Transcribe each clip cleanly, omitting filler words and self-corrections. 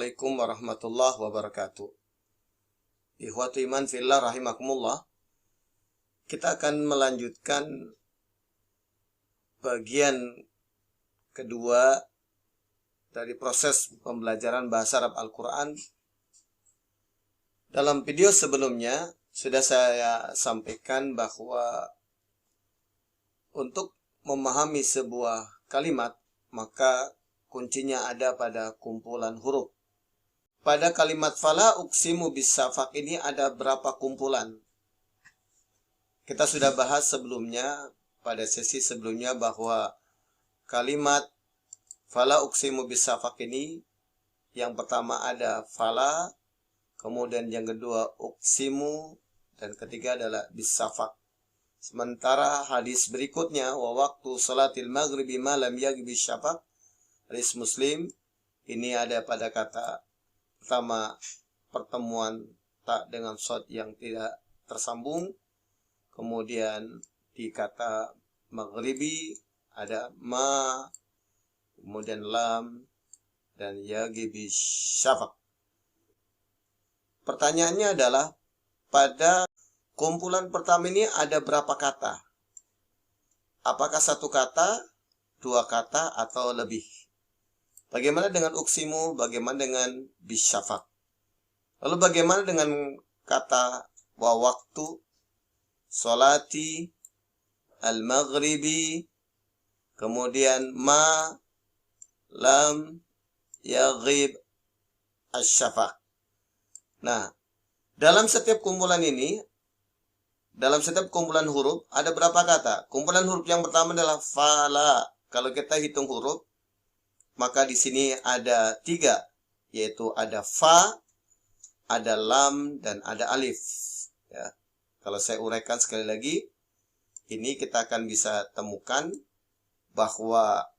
Assalamualaikum warahmatullahi wabarakatuh. Ikhwatu iman fillah rahimakumullah. Kita akan melanjutkan bagian kedua dari proses pembelajaran bahasa Arab Al-Quran. Dalam video sebelumnya sudah saya sampaikan bahwa untuk memahami sebuah kalimat maka kuncinya ada pada kumpulan huruf. Pada kalimat fala uqsimu bisafaq ini ada berapa kumpulan? Kita sudah bahas sebelumnya, pada sesi sebelumnya, bahwa kalimat fala uqsimu bisafaq ini yang pertama ada fala, kemudian yang kedua uqsimu, dan ketiga adalah bisafaq. Sementara hadis berikutnya wa waqtu salatil maghribi ma lam yaghbi syafaq, hadis Muslim, ini ada pada kata pertama pertemuan tak dengan shad yang tidak tersambung. Kemudian di kata maghribi ada ma, kemudian lam, dan yaghbi syafaq. Pertanyaannya adalah, pada kumpulan pertama ini ada berapa kata? Apakah satu kata, dua kata, atau lebih? Bagaimana dengan uqsimu? Bagaimana dengan bisyafaq? Lalu bagaimana dengan kata wa waktu, solati, al-maghribi, kemudian ma, lam, yaghib, asyafaq. Nah, dalam setiap kumpulan ini, dalam setiap kumpulan huruf ada berapa kata? Kumpulan huruf yang pertama adalah fala. Kalau kita hitung huruf, maka di sini ada 3, yaitu ada fa, ada lam, dan ada alif. Ya. Kalau saya uraikan sekali lagi, ini kita akan bisa temukan bahwa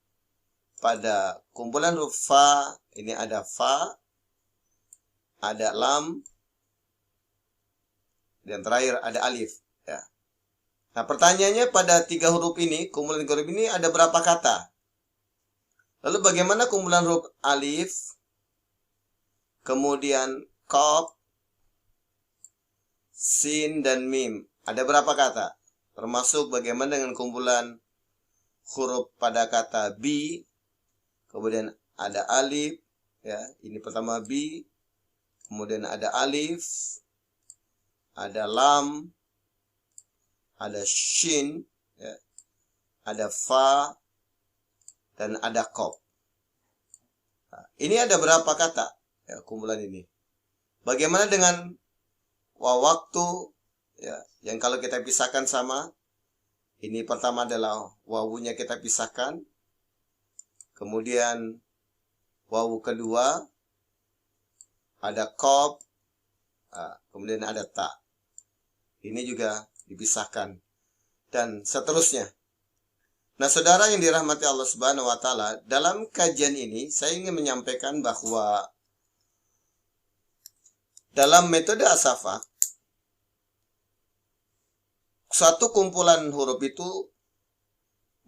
pada kumpulan huruf fa, ini ada fa, ada lam, dan terakhir ada alif. Ya. Nah, pertanyaannya pada 3 huruf ini, kumpulan huruf ini ada berapa kata? Lalu bagaimana kumpulan huruf alif, kemudian qaf, sin, dan mim? Ada berapa kata? Termasuk bagaimana dengan kumpulan huruf pada kata bi, kemudian ada alif, ya, ini pertama bi, kemudian ada alif, ada lam, ada shin, ya, ada fa, dan ada qaf. Nah, ini ada berapa kata? Ya, kumpulan ini. Bagaimana dengan wa waktu? Ya, yang kalau kita pisahkan sama, ini pertama adalah wawunya kita pisahkan. Kemudian wawu kedua ada qaf, kemudian ada ta. Ini juga dipisahkan. Dan seterusnya. Nah, saudara yang dirahmati Allah Subhanahu wa Ta'ala, dalam kajian ini saya ingin menyampaikan bahwa dalam metode as-safaq, satu kumpulan huruf itu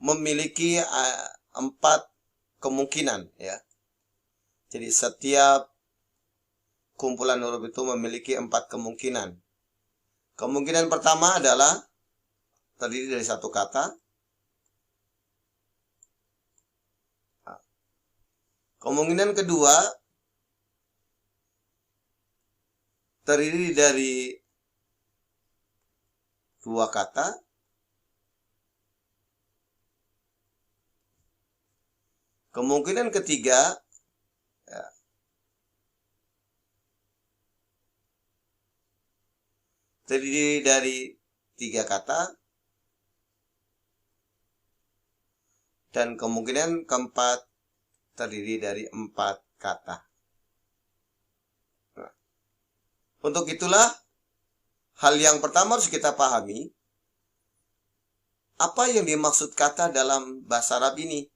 memiliki 4 kemungkinan, ya. Jadi setiap kumpulan huruf itu memiliki 4 kemungkinan. Kemungkinan pertama adalah terdiri dari satu kata. Kemungkinan kedua terdiri dari 2 kata. Kemungkinan ketiga ya, terdiri dari 3 kata. Dan kemungkinan keempat terdiri dari 4 kata. Nah, untuk itulah hal yang pertama harus kita pahami, apa yang dimaksud kata dalam bahasa Arab ini.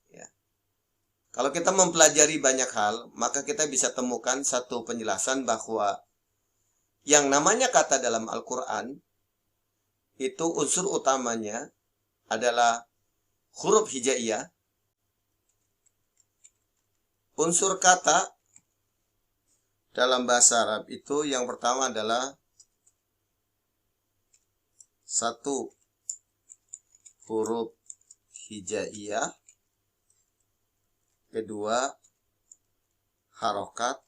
Ya. Kalau kita mempelajari banyak hal, maka kita bisa temukan satu penjelasan bahwa yang namanya kata dalam Al-Quran, itu unsur utamanya adalah huruf hijaiyah. Unsur kata dalam bahasa Arab itu yang pertama adalah satu huruf hijaiyah, kedua harokat,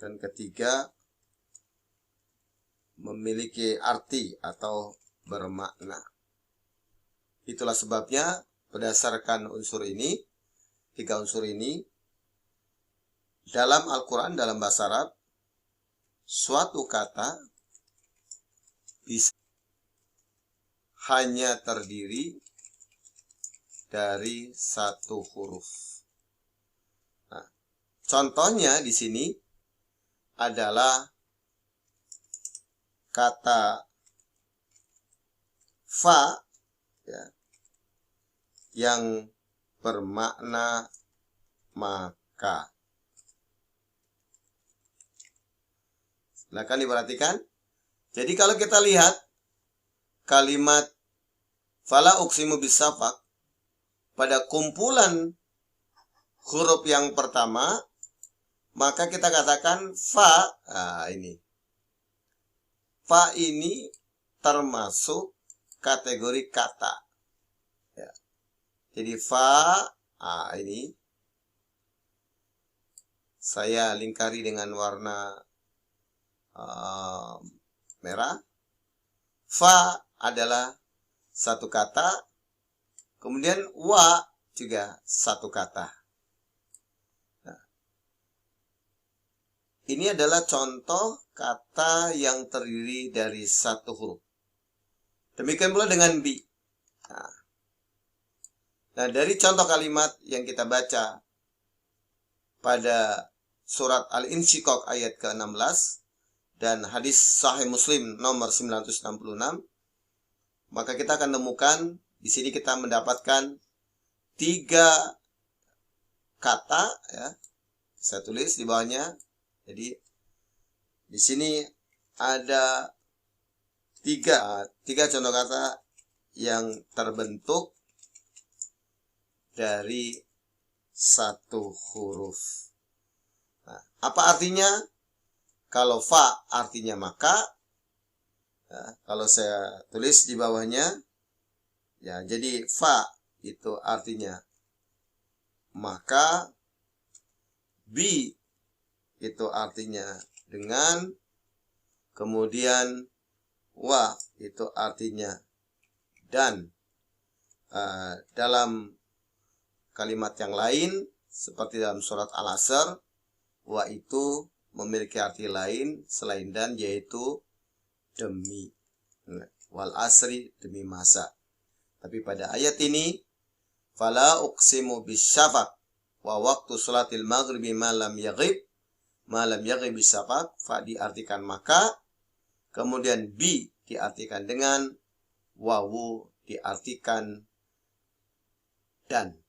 dan ketiga memiliki arti atau bermakna. Itulah sebabnya berdasarkan unsur ini, tiga unsur ini, dalam Al-Quran, dalam bahasa Arab, suatu kata bisa hanya terdiri dari satu huruf. Nah, contohnya di sini adalah kata fa, ya, yang bermakna maka. Silakan diperhatikan. Jadi kalau kita lihat kalimat fala uqsimu bisafaq pada kumpulan huruf yang pertama, maka kita katakan fa. Nah, ini. Fa ini termasuk kategori kata. Ya. Jadi fa, ini saya lingkari dengan warna merah. Fa adalah satu kata, kemudian wa juga satu kata. Nah, ini adalah contoh kata yang terdiri dari satu huruf. Demikian pula dengan bi. Nah, dari contoh kalimat yang kita baca pada surat Al-Insyiqaq ayat ke-16 dan hadis Sahih Muslim nomor 966, maka kita akan temukan di sini kita mendapatkan tiga kata, ya. Saya tulis di bawahnya. Jadi di sini ada tiga contoh kata yang terbentuk dari satu huruf. Nah, apa artinya? Kalau fa artinya maka, ya, kalau saya tulis di bawahnya, ya, jadi fa itu artinya maka, bi itu artinya dengan, kemudian wa itu artinya dan. Dalam kalimat yang lain, seperti dalam surat Al-Asr, wa itu memiliki arti lain selain dan, yaitu demi. Wal asri, demi masa. Tapi pada ayat ini, fala uqsimu bisyafaq wa waqtu salatil maghribi ma lam yaghib bisyafaq, fa diartikan maka, kemudian bi diartikan dengan, wawu diartikan dan.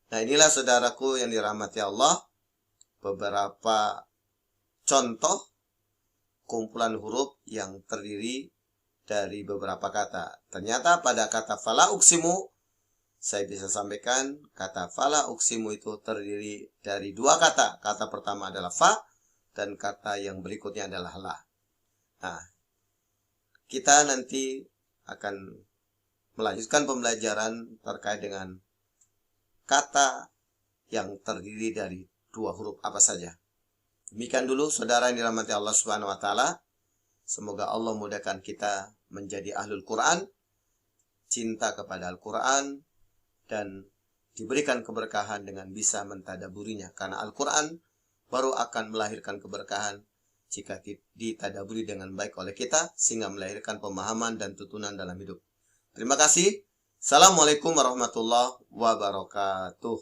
Nah, inilah saudaraku yang dirahmati Allah, beberapa contoh kumpulan huruf yang terdiri dari beberapa kata. Ternyata pada kata fala uqsimu, saya bisa sampaikan kata fala uqsimu itu terdiri dari dua kata. Kata pertama adalah fa, dan kata yang berikutnya adalah la. Nah, kita nanti akan melanjutkan pembelajaran terkait dengan kata yang terdiri dari dua huruf apa saja. Demikian dulu saudara yang dirahmati Allah Subhanahu wa taala. Semoga Allah mudahkan kita menjadi ahlul Quran, cinta kepada Al-Quran, dan diberikan keberkahan dengan bisa mentadaburinya. Karena Al-Quran baru akan melahirkan keberkahan jika ditadaburi dengan baik oleh kita, sehingga melahirkan pemahaman dan tuntunan dalam hidup. Terima kasih. Assalamualaikum warahmatullahi wabarakatuh.